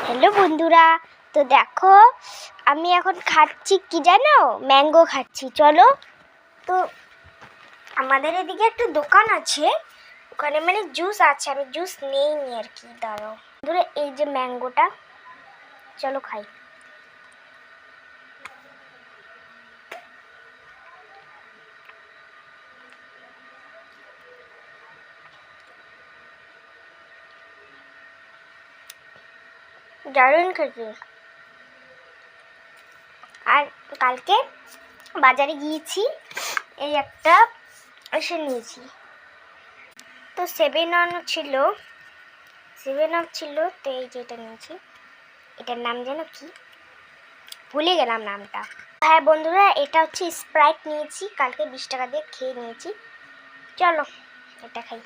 Hello বন্ধুরা, তো দেখো আমি এখন খাচ্ছি কি জানো, ম্যাঙ্গো খাচ্ছি। চলো, তো আমাদের এদিকে একটা দোকান আছে, ওখানে মানে জুস আছে, আমি জুস নেইনি আর কি। দাঁড়াও বন্ধুরা, এই যে ম্যাঙ্গোটা, চলো খাই। দারুণ খেতে। আর কালকে বাজারে গিয়েছি, এই একটা এসে নিয়েছি। তো 7 আপ ছিল, তো এই যে এটা নিয়েছি। এটার নাম যেন কি, ভুলে গেলাম নামটা। হ্যাঁ বন্ধুরা, এটা হচ্ছে স্প্রাইট নিয়েছি, কালকে 20 টাকা দিয়ে খেয়ে নিয়েছি। চলো এটা খাই।